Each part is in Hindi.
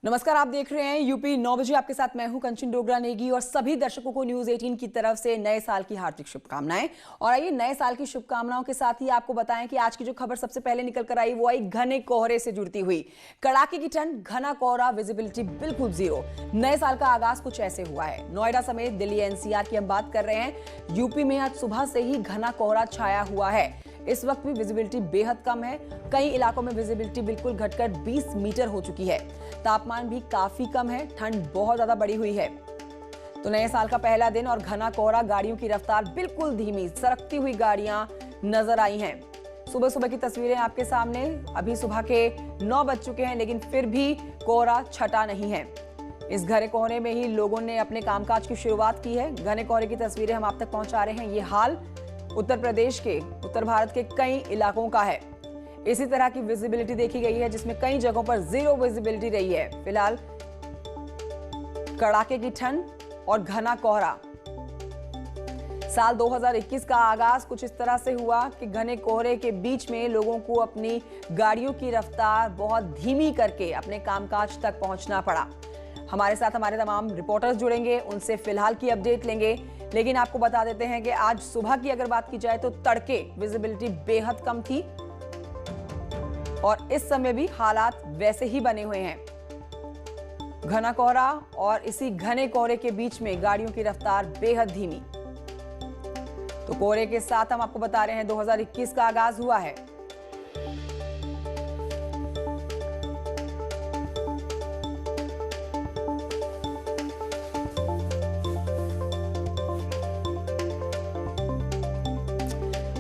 नमस्कार, आप देख रहे हैं यूपी 9 बजे। आपके साथ मैं हूं कंचन डोगरा नेगी और सभी दर्शकों को न्यूज 18 की तरफ से नए साल की हार्दिक शुभकामनाएं। और आइए नए साल की शुभकामनाओं के साथ ही आपको बताएं कि आज की जो खबर सबसे पहले निकल कर आई वो आई घने कोहरे से जुड़ती हुई। कड़ाके की ठंड, घना कोहरा, विजिबिलिटी बिल्कुल जीरो। नए साल का आगाज कुछ ऐसे हुआ है। नोएडा समेत दिल्ली एनसीआर की हम बात कर रहे हैं। यूपी में आज सुबह से ही घना कोहरा छाया हुआ है। इस वक्त भी विजिबिलिटी बेहद कम है। कई इलाकों में विजिबिलिटी बिल्कुल घटकर 20 मीटर हो चुकी है। तापमान भी काफी कम है। ठंड बहुत ज्यादा बढ़ी हुई है। तो नए साल का पहला दिन और घना कोहरा, गाड़ियों की रफ्तार बिल्कुल धीमी, सरकती हुई गाड़ियां नजर आई हैं। सुबह सुबह की तस्वीरें आपके सामने। अभी सुबह के 9 बज चुके हैं, लेकिन फिर भी कोहरा छटा नहीं है। इस घने कोहरे में ही लोगों ने अपने कामकाज की शुरुआत की है। घने कोहरे की तस्वीरें हम आप तक पहुंचा रहे हैं। ये हाल उत्तर प्रदेश के, उत्तर भारत के कई इलाकों का है। इसी तरह की विजिबिलिटी देखी गई है, जिसमें कई जगहों पर जीरो विजिबिलिटी रही है। फिलहाल कड़ाके की ठंड और घना कोहरा। साल 2021 का आगाज कुछ इस तरह से हुआ कि घने कोहरे के बीच में लोगों को अपनी गाड़ियों की रफ्तार बहुत धीमी करके अपने कामकाज तक पहुंचना पड़ा। हमारे साथ हमारे तमाम रिपोर्टर्स जुड़ेंगे, उनसे फिलहाल की अपडेट लेंगे। लेकिन आपको बता देते हैं कि आज सुबह की अगर बात की जाए तो तड़के विजिबिलिटी बेहद कम थी और इस समय भी हालात वैसे ही बने हुए हैं। घना कोहरा और इसी घने कोहरे के बीच में गाड़ियों की रफ्तार बेहद धीमी। तो कोहरे के साथ हम आपको बता रहे हैं 2021 का आगाज हुआ है।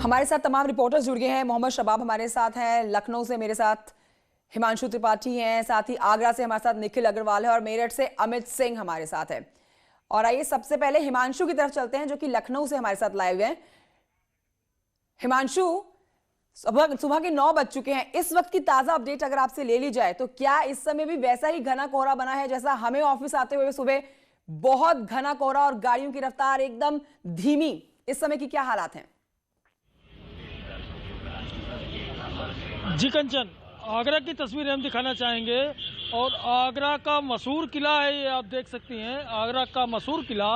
हमारे साथ तमाम रिपोर्टर्स जुड़ गए हैं। मोहम्मद शबाब हमारे साथ हैं, लखनऊ से मेरे साथ हिमांशु त्रिपाठी हैं, साथ ही आगरा से हमारे साथ निखिल अग्रवाल है और मेरठ से अमित सिंह हमारे साथ है। और आइए सबसे पहले हिमांशु की तरफ चलते हैं, जो कि लखनऊ से हमारे साथ लाइव हैं। हिमांशु, सुबह के 9 बज चुके हैं। इस वक्त की ताजा अपडेट अगर आपसे ले ली जाए तो क्या इस समय भी वैसा ही घना कोहरा बना है जैसा हमें ऑफिस आते हुए सुबह बहुत घना कोहरा और गाड़ियों की रफ्तार एकदम धीमी? इस समय की क्या हालात हैं? जी कंचन, आगरा की तस्वीरें हम दिखाना चाहेंगे और आगरा का मशहूर किला है, ये आप देख सकती हैं, आगरा का मशहूर किला।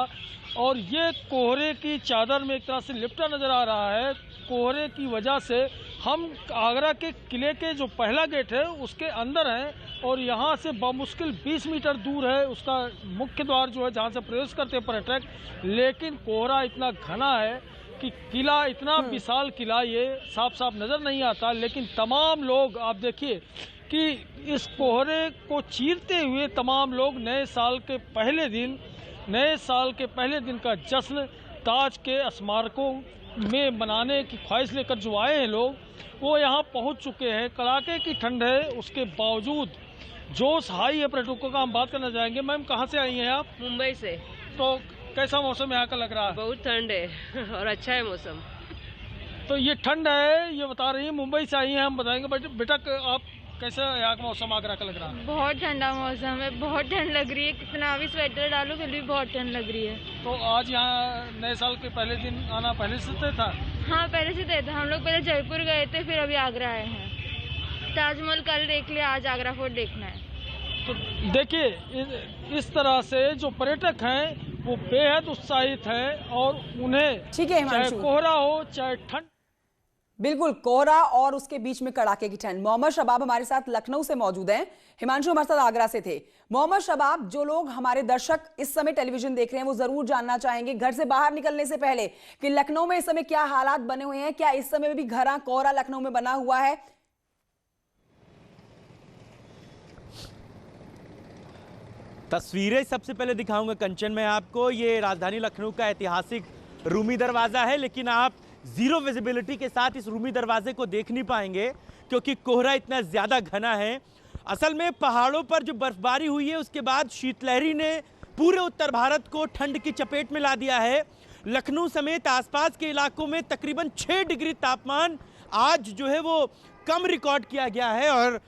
और ये कोहरे की चादर में एक तरह से लिपटा नज़र आ रहा है। कोहरे की वजह से हम आगरा के किले के जो पहला गेट है उसके अंदर हैं और यहाँ से बमुश्किल 20 मीटर दूर है उसका मुख्य द्वार जो है, जहाँ से प्रवेश करते हैं पर्यटक। लेकिन कोहरा इतना घना है कि किला, इतना विशाल किला, ये साफ साफ नज़र नहीं आता। लेकिन तमाम लोग, आप देखिए कि इस कोहरे को चीरते हुए तमाम लोग नए साल के पहले दिन का जश्न ताज के स्मारकों में मनाने की ख्वाहिश लेकर जो आए हैं लोग, वो यहाँ पहुँच चुके हैं। कड़ाके की ठंड है, उसके बावजूद जोश हाई है पर्यटकों का। हम बात करना चाहेंगे। मैम, कहाँ से आई हैं आप? मुंबई से। तो कैसा मौसम यहाँ का लग रहा है? बहुत ठंड है और अच्छा है मौसम। तो ये ठंड है, ये बता रही है, मुंबई से आई हैं। हम बताएंगे बेटा आप कैसा यहाँ का मौसम आगरा का लग रहा है? बहुत ठंडा मौसम है, बहुत ठंड लग रही है। कितना भी स्वेटर डालो फिर भी बहुत ठंड लग रही है। तो आज यहाँ नए साल के पहले दिन आना पहले से तय था? हाँ, पहले से तय था। हम लोग पहले जयपुर गए थे, फिर अभी आगरा आए हैं। ताजमहल कल देख लिया, आज आगरा फोर्ट देखना है। तो देखिए, इस तरह से जो पर्यटक हैं वो बेहद उत्साहित हैं और उन्हें ठीक है, चाहे कोहरा हो चाहे ठंड, बिल्कुल कोहरा और उसके बीच में कड़ाके की ठंड। मोहम्मद शबाब हमारे साथ लखनऊ से मौजूद हैं, हिमांशु हमारे साथ आगरा से थे। मोहम्मद शबाब, जो लोग हमारे दर्शक इस समय टेलीविजन देख रहे हैं वो जरूर जानना चाहेंगे घर से बाहर निकलने से पहले कि लखनऊ में इस समय क्या हालात बने हुए हैं। क्या इस समय भी घना कोहरा लखनऊ में बना हुआ है? तस्वीरें सबसे पहले दिखाऊंगा कंचन में आपको। ये राजधानी लखनऊ का ऐतिहासिक रूमी दरवाज़ा है, लेकिन आप जीरो विजिबिलिटी के साथ इस रूमी दरवाजे को देख नहीं पाएंगे क्योंकि कोहरा इतना ज़्यादा घना है। असल में पहाड़ों पर जो बर्फबारी हुई है उसके बाद शीतलहरी ने पूरे उत्तर भारत को ठंड की चपेट में ला दिया है। लखनऊ समेत आसपास के इलाकों में तकरीबन 6 डिग्री तापमान आज जो है वो कम रिकॉर्ड किया गया है। और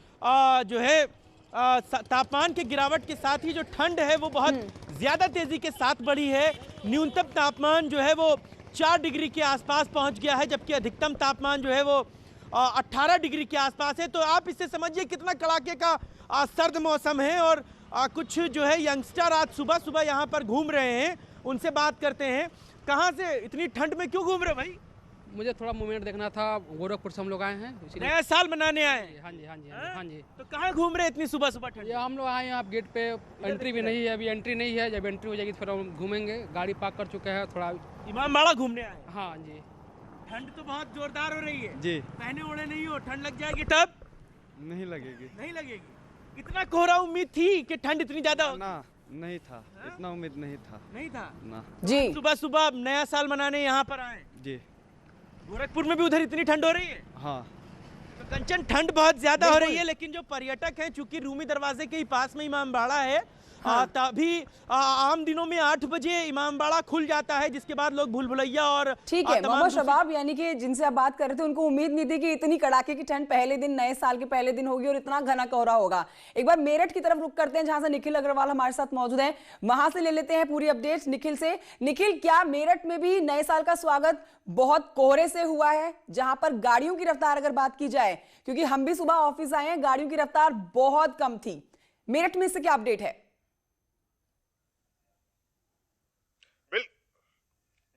जो है तापमान के गिरावट के साथ ही जो ठंड है वो बहुत ज़्यादा तेज़ी के साथ बढ़ी है। न्यूनतम तापमान जो है वो 4 डिग्री के आसपास पहुंच गया है, जबकि अधिकतम तापमान जो है वो 18 डिग्री के आसपास है। तो आप इससे समझिए कितना कड़ाके का सर्द मौसम है। और कुछ जो है यंगस्टर आज सुबह सुबह यहाँ पर घूम रहे हैं, उनसे बात करते हैं। कहाँ से इतनी ठंड में क्यों घूम रहे हो भाई? मुझे थोड़ा मूवमेंट देखना था, गोरखपुर से हम लोग आए हैं इसीलिए। नया साल मनाने आए हैं? हाँ जी हाँ जी हाँ जी। तो कहाँ घूम रहे हैं इतनी सुबह सुबह ठंड? ये हम लोग आए हैं, आप गेट पे एंट्री भी नहीं है, अभी एंट्री नहीं है, जब एंट्री हो जाएगी तो फिर हम घूमेंगे। गाड़ी पार्क कर चुके हैं थोड़ा। इमामबाड़ा घूमने आए हैं? हाँ जी। ठंड तो बहुत जोरदार हो रही है जी। पहने ओढ़े नहीं हो, ठंड लग जाएगी तब? नहीं लगेगी। नहीं लगेगी। इतना कोहरा उम्मीद थी कि ठंड इतनी ज्यादा होगी? ना, नहीं था, इतना उम्मीद नहीं था। नहीं था ना जी। सुबह सुबह नया साल मनाने यहाँ पर आए। जी। गोरखपुर में भी उधर इतनी ठंड हो रही है? हाँ। तो कंचन ठंड बहुत ज्यादा हो रही है, लेकिन जो पर्यटक हैं, चूंकि रूमी दरवाजे के ही पास में इमामबाड़ा है, तभी आम दिनों में 8 बजे इमामबाड़ा खुल जाता है, जिसके बाद लोग भूल भुलैया और ठीक है मोहम्मद शबाब, यानी कि जिनसे आप बात कर रहे थे उनको उम्मीद नहीं थी कि इतनी कड़ाके की ठंड पहले दिन, नए साल के पहले दिन होगी और इतना घना कोहरा होगा। एक बार मेरठ की तरफ रुक करते हैं, जहां से निखिल अग्रवाल हमारे साथ मौजूद हैं, वहां से ले लेते हैं पूरी अपडेट निखिल से। निखिल, क्या मेरठ में भी नए साल का स्वागत बहुत कोहरे से हुआ है, जहां पर गाड़ियों की रफ्तार अगर बात की जाए, क्योंकि हम भी सुबह ऑफिस आए हैं, गाड़ियों की रफ्तार बहुत कम थी, मेरठ में इससे क्या अपडेट है?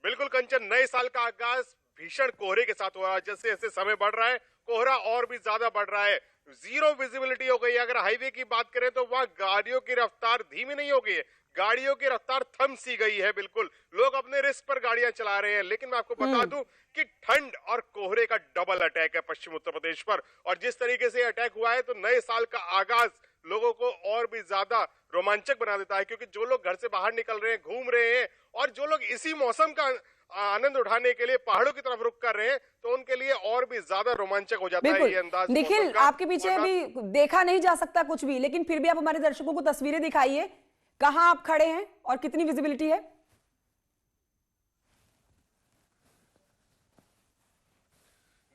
बिल्कुल कंचन, नए साल का आगाज भीषण कोहरे के साथ हुआ। जैसे जैसे समय बढ़ रहा है, कोहरा और भी ज्यादा बढ़ रहा है, जीरो विजिबिलिटी हो गई है। अगर हाईवे की बात करें तो वहां गाड़ियों की रफ्तार धीमी नहीं हो गई है, गाड़ियों की रफ्तार थम सी गई है। बिल्कुल लोग अपने रिस्क पर गाड़ियां चला रहे हैं। लेकिन मैं आपको बता दूं कि ठंड और कोहरे का डबल अटैक है पश्चिम उत्तर प्रदेश पर, और जिस तरीके से अटैक हुआ है तो नए साल का आगाज लोगों को और भी ज्यादा रोमांचक बना देता है, क्योंकि जो लोग घर से बाहर निकल रहे हैं, घूम रहे हैं, और जो लोग इसी मौसम का आनंद उठाने के लिए पहाड़ों की तरफ रुख कर रहे हैं, तो उनके लिए और भी ज्यादा रोमांचक हो जाता है ये अंदाज। निखिल, आपके पीछे भी देखा नहीं जा सकता कुछ भी, लेकिन फिर भी आप हमारे दर्शकों को तस्वीरें दिखाइए, कहां आप खड़े हैं और कितनी विजिबिलिटी है?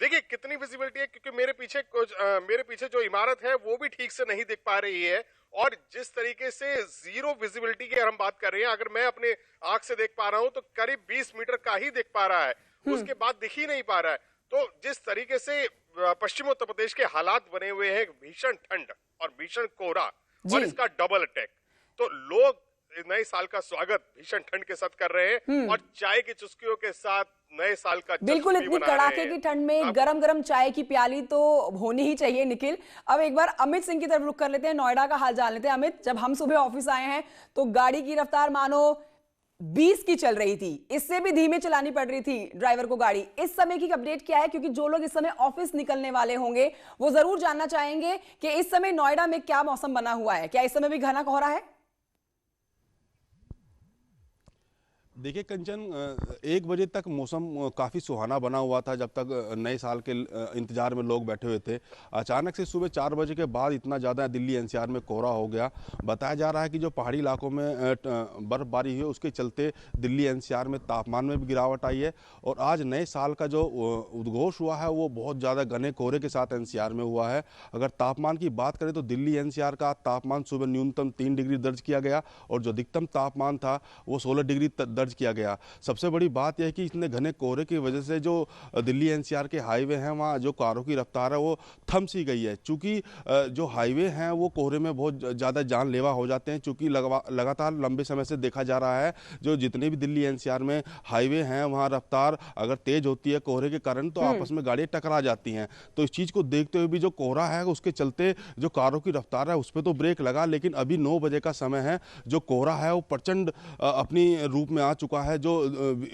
देखिए कितनी विजिबिलिटी है, क्योंकि मेरे पीछे जो इमारत है वो भी ठीक से नहीं दिख पा रही है, और जिस तरीके से जीरो विजिबिलिटी की हम बात कर रहे हैं, अगर मैं अपने आंख से देख पा रहा हूं तो करीब 20 मीटर का ही दिख पा रहा है, उसके बाद दिख ही नहीं पा रहा है। तो जिस तरीके से पश्चिम उत्तर प्रदेश के हालात बने हुए हैं, भीषण ठंड और भीषण कोहरा और इसका डबल अटैक, तो लोग नए साल का स्वागत भीषण ठंड के साथ कर रहे हैं और चाय की चुस्कियों के साथ नए साल का बिल्कुल। इतनी कड़ाके की ठंड में गरम गरम चाय की प्याली तो होनी ही चाहिए। निखिल, अब एक बार अमित सिंह की तरफ रुख कर लेते हैं, नोएडा का हाल जान लेते हैं। अमित, जब हम सुबह ऑफिस आए हैं तो गाड़ी की रफ्तार मानो 20 की चल रही थी, इससे भी धीमे चलानी पड़ रही थी ड्राइवर को गाड़ी। इस समय की अपडेट क्या है, क्योंकि जो लोग इस समय ऑफिस निकलने वाले होंगे वो जरूर जानना चाहेंगे कि इस समय नोएडा में क्या मौसम बना हुआ है, क्या इस समय भी घना कोहरा है? देखिए कंचन, 1 बजे तक मौसम काफ़ी सुहाना बना हुआ था, जब तक नए साल के इंतजार में लोग बैठे हुए थे। अचानक से सुबह 4 बजे के बाद इतना ज़्यादा दिल्ली एनसीआर में कोहरा हो गया। बताया जा रहा है कि जो पहाड़ी इलाकों में बर्फबारी हुई उसके चलते दिल्ली एनसीआर में तापमान में भी गिरावट आई है, और आज नए साल का जो उद्घोष हुआ है वो बहुत ज़्यादा घने कोहरे के साथ एनसीआर में हुआ है। अगर तापमान की बात करें तो दिल्ली एनसीआर का तापमान सुबह न्यूनतम 3 डिग्री दर्ज किया गया, और जो अधिकतम तापमान था वो 16 डिग्री दर्ज किया गया। सबसे बड़ी बात यह है कि इतने घने कोहरे की वजह से जो दिल्ली एनसीआर के हाईवे हैं वहाँ जो कारों की रफ्तार है वो थम सी गई है। चूँकि जो हाईवे हैं वो कोहरे में बहुत ज़्यादा जानलेवा हो जाते हैं, चूँकि लगातार लंबे समय से देखा जा रहा है जो जितने भी दिल्ली एनसीआर में हाईवे हैं वहाँ रफ्तार अगर तेज़ होती है कोहरे के कारण तो आपस में गाड़ियाँ टकरा जाती हैं। तो इस चीज़ को देखते हुए भी जो कोहरा है उसके चलते जो कारों की रफ्तार है उस पर तो ब्रेक लगा, लेकिन अभी 9 बजे का समय है, जो कोहरा है वो प्रचंड अपनी रूप में आ चुका है। जो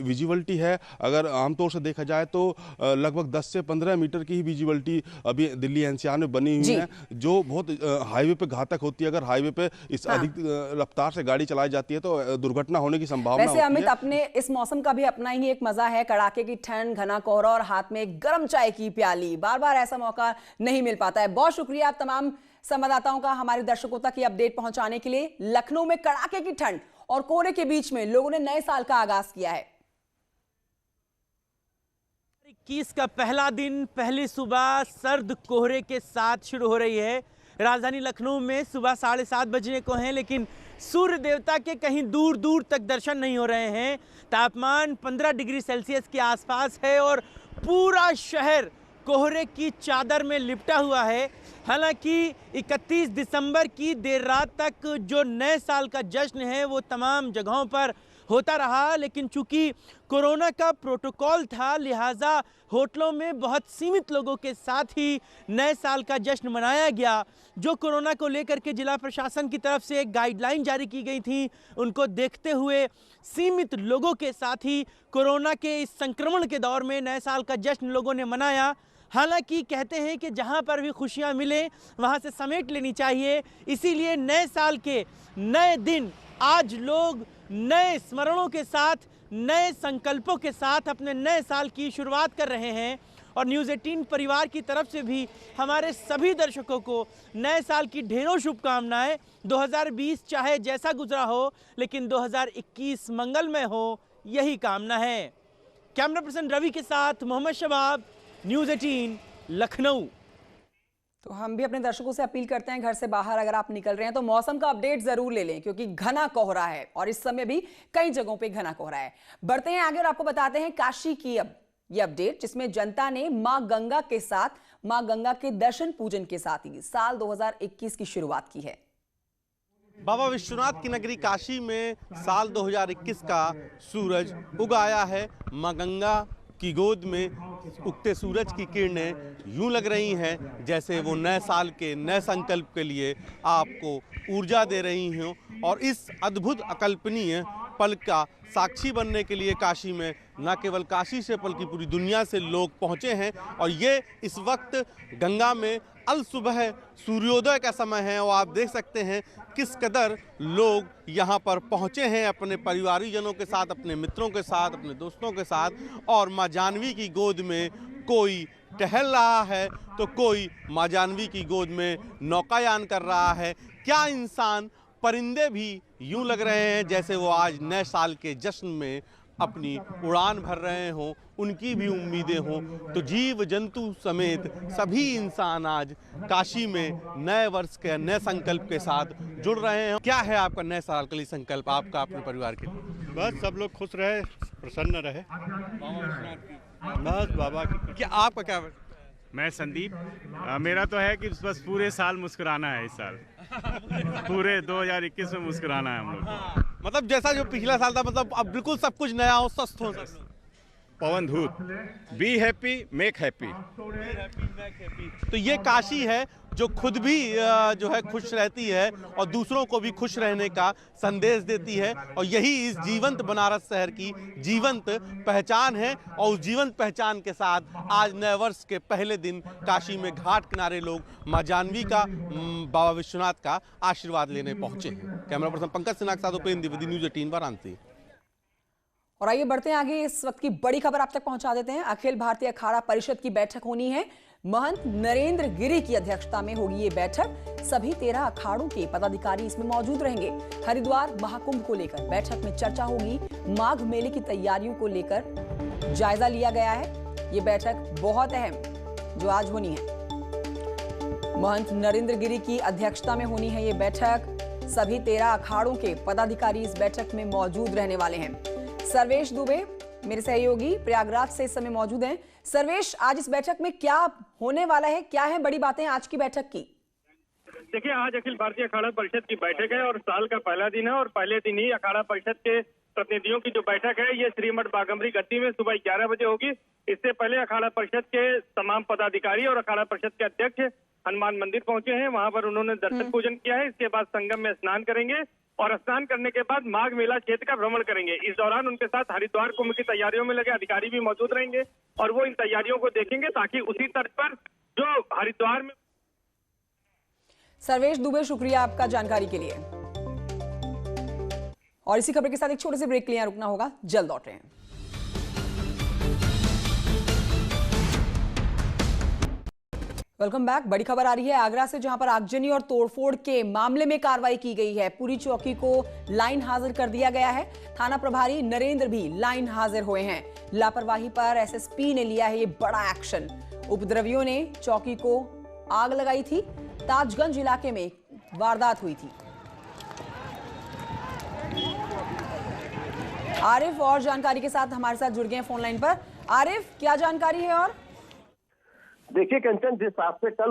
विजिबिलिटी है अगर आमतौर से देखा जाए तो लगभग 10 से 15 मीटर की ही विजिबिलिटी अभी दिल्ली एनसीआर में बनी हुई है, जो बहुत हाईवे पे घातक होती है। अगर हाईवे पे इस अधिक रफ्तार से गाड़ी चलाई जाती है तो दुर्घटना होने की संभावना होती है। वैसे अमित, अपने इस मौसम का भी अपना ही एक मजा है, कड़ाके की ठंड, घना कोहरा और हाथ में गर्म चाय की प्याली। बार बार ऐसा मौका नहीं मिल पाता है। बहुत शुक्रिया आप तमाम संवाददाताओं का हमारे दर्शकों तक ये अपडेट पहुंचाने के लिए। लखनऊ में कड़ाके की ठंड और कोहरे के बीच में लोगों ने नए साल का आगाज किया है। 21 का पहला दिन, पहली सुबह सर्द कोहरे के साथ शुरू हो रही है। राजधानी लखनऊ में सुबह 7:30 बजने को हैं, लेकिन सूर्य देवता के कहीं दूर दूर तक दर्शन नहीं हो रहे हैं। तापमान 15 डिग्री सेल्सियस के आसपास है और पूरा शहर कोहरे की चादर में लिपटा हुआ है। हालांकि 31 दिसंबर की देर रात तक जो नए साल का जश्न है वो तमाम जगहों पर होता रहा, लेकिन चूंकि कोरोना का प्रोटोकॉल था लिहाजा होटलों में बहुत सीमित लोगों के साथ ही नए साल का जश्न मनाया गया। जो कोरोना को लेकर के जिला प्रशासन की तरफ से एक गाइडलाइन जारी की गई थी, उनको देखते हुए सीमित लोगों के साथ ही कोरोना के इस संक्रमण के दौर में नए साल का जश्न लोगों ने मनाया। हालांकि कहते हैं कि जहां पर भी खुशियां मिले वहां से समेट लेनी चाहिए, इसीलिए नए साल के नए दिन आज लोग नए स्मरणों के साथ, नए संकल्पों के साथ अपने नए साल की शुरुआत कर रहे हैं। और न्यूज़ 18 परिवार की तरफ से भी हमारे सभी दर्शकों को नए साल की ढेरों शुभकामनाएं। 2020 चाहे जैसा गुजरा हो, लेकिन 2021 मंगलमय हो, यही कामना है। कैमरा पर्सन रवि के साथ मोहम्मद शबाब, न्यूज़ 18 लखनऊ। तो हम भी अपने दर्शकों से अपील करते हैं, घर से बाहर अगर आप निकल रहे हैं तो मौसम का अपडेट जरूर ले लें, क्योंकि घना कोहरा है और इस समय भी कई जगहों पे घना कोहरा है। बढ़ते हैं आगे और आपको बताते हैं काशी की ये अपडेट, जिसमें जनता ने मां गंगा के साथ, मां गंगा के दर्शन पूजन के साथ ही साल 2021 की शुरुआत की है। बाबा विश्वनाथ की नगरी काशी में साल 2021 का सूरज उगाया है। मां गंगा की गोद में उगते सूरज की किरणें यूं लग रही हैं जैसे वो नए साल के नए संकल्प के लिए आपको ऊर्जा दे रही हों। और इस अद्भुत अकल्पनीय पल का साक्षी बनने के लिए काशी में न केवल काशी से बल्कि पूरी दुनिया से लोग पहुंचे हैं। और ये इस वक्त गंगा में अल सुबह सूर्योदय का समय है और आप देख सकते हैं किस कदर लोग यहाँ पर पहुँचे हैं अपने परिवारीजनों के साथ, अपने मित्रों के साथ, अपने दोस्तों के साथ। और माँ जानवी की गोद में कोई टहल रहा है तो कोई माँ जानवी की गोद में नौकायान कर रहा है। क्या इंसान, परिंदे भी यूं लग रहे हैं जैसे वो आज नए साल के जश्न में अपनी उड़ान भर रहे हों, उनकी भी उम्मीदें हों। तो जीव जंतु समेत सभी इंसान आज काशी में नए वर्ष के नए संकल्प के साथ जुड़ रहे हैं। क्या है आपका नए साल के लिए संकल्प, आपका अपने परिवार के लिए? बस सब लोग खुश रहे, प्रसन्न रहे, बस बाबा की। क्या आपका क्या? मैं संदीप, मेरा तो है कि बस पूरे साल मुस्कुराना है। इस साल पूरे 2021 में मुस्कुराना है हम लोग। मतलब जैसा जो पिछला साल था, मतलब अब बिल्कुल सब कुछ नया हो, स्वस्थ हो। पवन धूत, बी हैप्पी मेक हैप्पी। तो ये काशी है जो खुद भी जो है खुश रहती है और दूसरों को भी खुश रहने का संदेश देती है। और यही इस जीवंत बनारस शहर की जीवंत पहचान है। और उस जीवंत पहचान के साथ आज नए वर्ष के पहले दिन काशी में घाट किनारे लोग मां जानवी का, बाबा विश्वनाथ का आशीर्वाद लेने पहुंचे हैं। कैमरा पर्सन पंकज सिन्हा के साथ उपेंद्र द्विवेदी, न्यूज़ 18 वाराणसी। और आइए बढ़ते हैं आगे, इस वक्त की बड़ी खबर आप तक पहुंचा देते हैं। अखिल भारतीय अखाड़ा परिषद की बैठक होनी है। महंत नरेंद्र गिरी की अध्यक्षता में होगी ये बैठक। सभी 13 अखाड़ों के पदाधिकारी इसमें मौजूद रहेंगे। हरिद्वार महाकुंभ को लेकर बैठक में चर्चा होगी। माघ मेले की तैयारियों को लेकर जायजा लिया गया है। ये बैठक बहुत अहम जो आज होनी है। महंत नरेंद्र गिरी की अध्यक्षता में होनी है ये बैठक। सभी 13 अखाड़ों के पदाधिकारी इस बैठक में मौजूद रहने वाले हैं। सर्वेश दुबे मेरे सहयोगी प्रयागराज से इस समय मौजूद हैं। सर्वेश, आज इस बैठक में क्या होने वाला है, क्या है बड़ी बातें आज की बैठक की? देखिए, आज अखिल भारतीय अखाड़ा परिषद की बैठक है और साल का पहला दिन है। और पहले दिन ही अखाड़ा परिषद के प्रतिनिधियों की जो बैठक है ये श्रीमठ बाघम्बरी गद्दी में सुबह 11 बजे होगी। इससे पहले अखाड़ा परिषद के तमाम पदाधिकारी और अखाड़ा परिषद के अध्यक्ष हनुमान मंदिर पहुंचे हैं। वहां पर उन्होंने दर्शन पूजन किया है। इसके बाद संगम में स्नान करेंगे और स्नान करने के बाद माघ मेला क्षेत्र का भ्रमण करेंगे। इस दौरान उनके साथ हरिद्वार कुंभ की तैयारियों में लगे अधिकारी भी मौजूद रहेंगे और वो इन तैयारियों को देखेंगे ताकि उसी तर्ज पर जो हरिद्वार में। सर्वेश दुबे, शुक्रिया आपका जानकारी के लिए। और इसी खबर के साथ एक छोटे से ब्रेक के लिए रुकना होगा, जल्द लौट रहे हैं। Welcome back. बड़ी खबर आ रही है आगरा से, जहां पर आगजनी और तोड़फोड़ के मामले में कार्रवाई की गई है। पूरी चौकी को लाइन हाजिर कर दिया गया है। थाना प्रभारी नरेंद्र भी लाइन हाजिर हुए हैं। लापरवाही पर एसएसपी ने लिया है ये बड़ा एक्शन। उपद्रवियों ने चौकी को आग लगाई थी। ताजगंज इलाके में वारदात हुई थी। आरिफ और जानकारी के साथ हमारे साथ जुड़ गए हैं फोन लाइन पर। आरिफ, क्या जानकारी है? और देखिए कंचन, जिस हिसाब से कल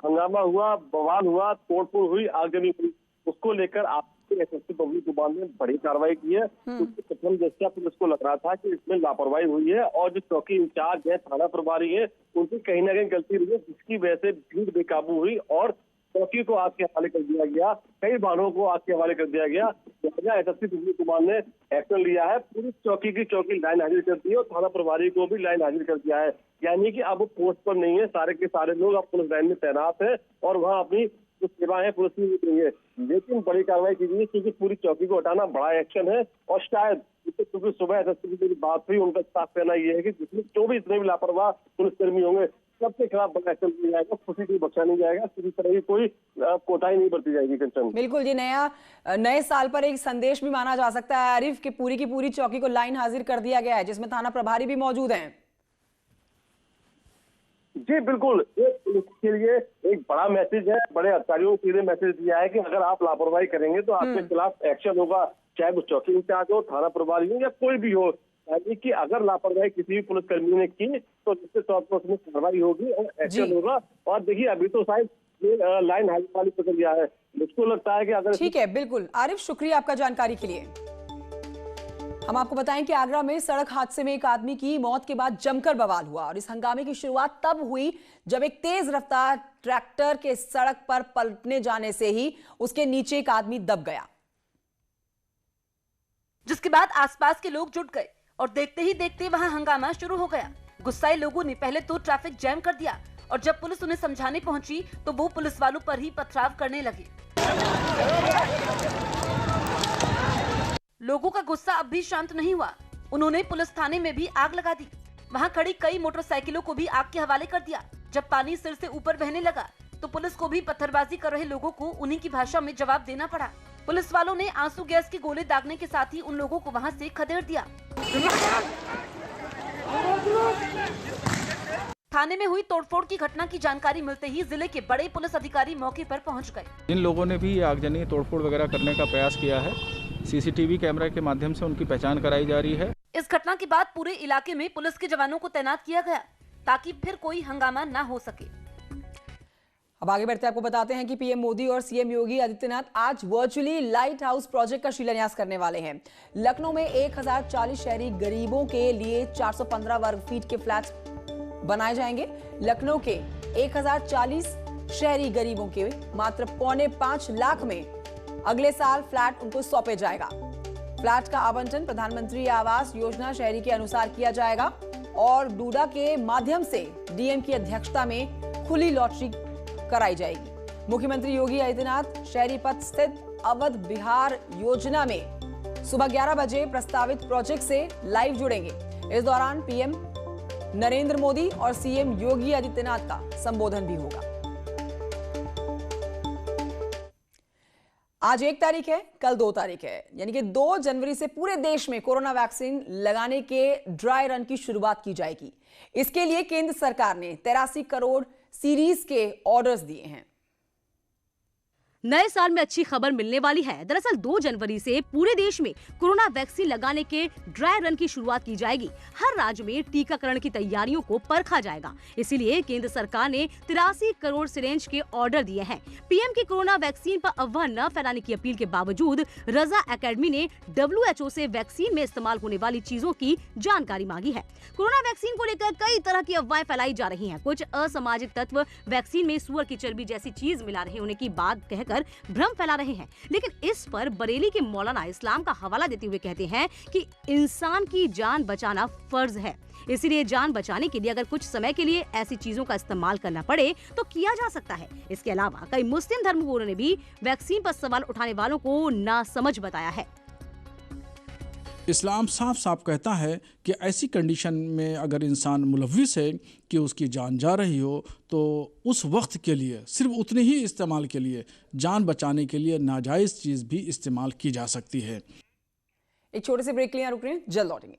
हंगामा हुआ, बवाल हुआ, तोड़फोड़ हुई, आगजनी हुई, उसको लेकर आपके एसएसपी बबलू कुमार ने बड़ी कार्रवाई की है। उसके प्रथम दृष्टया पुलिस को लग रहा था कि इसमें लापरवाही हुई है और जो चौकी इंचार्ज है, थाना प्रभारी है, उनकी कहीं ना कहीं गलती रही है, जिसकी वजह से भीड़ बेकाबू हुई और चौकी को आग के हवाले कर दिया गया, कई वाहनों को आग के हवाले कर दिया गया। एसएसपी बबलू कुमार ने एक्शन लिया है, पूरी चौकी की चौकी लाइन हाजिर कर दी है और थाना प्रभारी को भी लाइन हाजिर कर दिया है। यानी कि अब पोस्ट पर नहीं है, सारे के सारे लोग अब पुलिस लाइन में तैनात है और वहाँ अपनी जो सेवाएं पुलिस की नहीं है। लेकिन बड़ी कार्रवाई की गई क्योंकि पूरी चौकी को हटाना बड़ा एक्शन है और शायद क्योंकि सुबह एसएसपी की बात हुई, उनका साफ कहना यह है कि जिसमें जो भी इतने भी लापरवाह पुलिसकर्मी होंगे सबके खिलाफ बड़ा एक्शन लिया जाएगा, किसी को बख्शा नहीं जाएगा, किसी तरह की कोई कोताही नहीं बरती जाएगी। कंचन, बिल्कुल जी, नए साल पर एक संदेश भी माना जा सकता है आरिफ कि पूरी की पूरी चौकी को लाइन हाजिर कर दिया गया है, जिसमें थाना प्रभारी भी मौजूद हैं। जी बिल्कुल, ये पुलिस के लिए एक बड़ा मैसेज है, बड़े अधिकारियों के लिए मैसेज दिया है कि अगर आप लापरवाही करेंगे तो आपके खिलाफ एक्शन होगा, चाहे वो चौकी इंचार्ज हो, थाना प्रभारी हो या कोई भी हो। यानी कि अगर लापरवाही किसी भी पुलिसकर्मी ने की तो निश्चित तौर पर उसमें कार्रवाई होगी और एक्शन होगा। और देखिए अभी तो शायद लाइन हाजिर वाली प्रक्रिया है, मुझको लगता है कि अगर ठीक है, बिल्कुल आरिफ, शुक्रिया आपका जानकारी के लिए। हम आपको बताएं कि आगरा में सड़क हादसे में एक आदमी की मौत के बाद जमकर बवाल हुआ और इस हंगामे की शुरुआत तब हुई जब एक तेज रफ्तार ट्रैक्टर के सड़क पर पलटने जाने से ही उसके नीचे एक आदमी दब गया, जिसके बाद आसपास के लोग जुट गए और देखते ही देखते वहां हंगामा शुरू हो गया। गुस्साए लोगों ने पहले तो ट्रैफिक जैम कर दिया और जब पुलिस उन्हें समझाने पहुंची तो वो पुलिस वालों पर ही पथराव करने लगे। लोगों का गुस्सा अब भी शांत नहीं हुआ, उन्होंने पुलिस थाने में भी आग लगा दी। वहां खड़ी कई मोटरसाइकिलों को भी आग के हवाले कर दिया। जब पानी सिर से ऊपर बहने लगा तो पुलिस को भी पत्थरबाजी कर रहे लोगों को उन्हीं की भाषा में जवाब देना पड़ा। पुलिस वालों ने आंसू गैस के गोले दागने के साथ ही उन लोगों को वहां से खदेड़ दिया। थाने में हुई तोड़फोड़ की घटना की जानकारी मिलते ही जिले के बड़े पुलिस अधिकारी मौके पर पहुंच गए। इन लोगों ने भी आगजनी तोड़फोड़ वगैरह करने का प्रयास किया है। सीसीटीवी कैमरा के माध्यम से उनकी पहचान कराई जा रही है। इस घटना के बाद पूरे इलाके में पुलिस के जवानों को तैनात किया गया ताकि फिर कोई हंगामा न हो सके। अब आगे बढ़ते आपको बताते हैं कि पीएम मोदी और सीएम योगी आदित्यनाथ आज वर्चुअली लाइट हाउस प्रोजेक्ट का शिलान्यास करने वाले हैं। लखनऊ में 1040 शहरी गरीबों के लिए 415 वर्ग फीट के फ्लैट्स बनाए जाएंगे। लखनऊ के 1040 शहरी गरीबों के मात्र 4.25 लाख में अगले साल फ्लैट उनको सौंपे जाएगा। फ्लैट का आवंटन प्रधानमंत्री आवास योजना शहरी के अनुसार किया जाएगा और डूडा के माध्यम से डीएम की अध्यक्षता में खुली लॉटरी कराई जाएगी। मुख्यमंत्री योगी आदित्यनाथ शहरी पथ स्थित अवध बिहार योजना में सुबह 11 बजे प्रस्तावित प्रोजेक्ट से लाइव जुड़ेंगे। इस दौरान पीएम नरेंद्र मोदी और सीएम योगी आदित्यनाथ का संबोधन भी होगा। आज 1 तारीख है, कल 2 तारीख है, यानी कि 2 जनवरी से पूरे देश में कोरोना वैक्सीन लगाने के ड्राई रन की शुरुआत की जाएगी। इसके लिए केंद्र सरकार ने 83 करोड़ सीरीज के ऑर्डर्स दिए हैं। नए साल में अच्छी खबर मिलने वाली है। दरअसल 2 जनवरी से पूरे देश में कोरोना वैक्सीन लगाने के ड्राई रन की शुरुआत की जाएगी। हर राज्य में टीकाकरण की तैयारियों को परखा जाएगा। इसीलिए केंद्र सरकार ने 83 करोड़ सिरेंज के ऑर्डर दिए हैं। पीएम की कोरोना वैक्सीन पर अफवाह न फैलाने की अपील के बावजूद रजा एकेडमी ने WHO से वैक्सीन में इस्तेमाल होने वाली चीजों की जानकारी मांगी है। कोरोना वैक्सीन को लेकर कई तरह की अफवाहें फैलाई जा रही हैं। कुछ असामाजिक तत्व वैक्सीन में सुअर की चर्बी जैसी चीज मिला रहे होने की बात कहकर भ्रम फैला रहे हैं, लेकिन इस पर बरेली के मौलाना इस्लाम का हवाला देते हुए कहते हैं कि इंसान की जान बचाना फर्ज है। इसीलिए जान बचाने के लिए अगर कुछ समय के लिए ऐसी चीजों का इस्तेमाल करना पड़े तो किया जा सकता है। इसके अलावा कई मुस्लिम धर्मगुरुओं ने भी वैक्सीन पर सवाल उठाने वालों को नासमझ बताया है। इस्लाम साफ साफ कहता है कि ऐसी कंडीशन में अगर इंसान मुलव्विस है कि उसकी जान जा रही हो तो उस वक्त के लिए सिर्फ उतने ही इस्तेमाल के लिए, जान बचाने के लिए नाजायज़ चीज़ भी इस्तेमाल की जा सकती है। एक छोटे से ब्रेक के लिए रुक रहे हैं, जल्द लौटेंगे।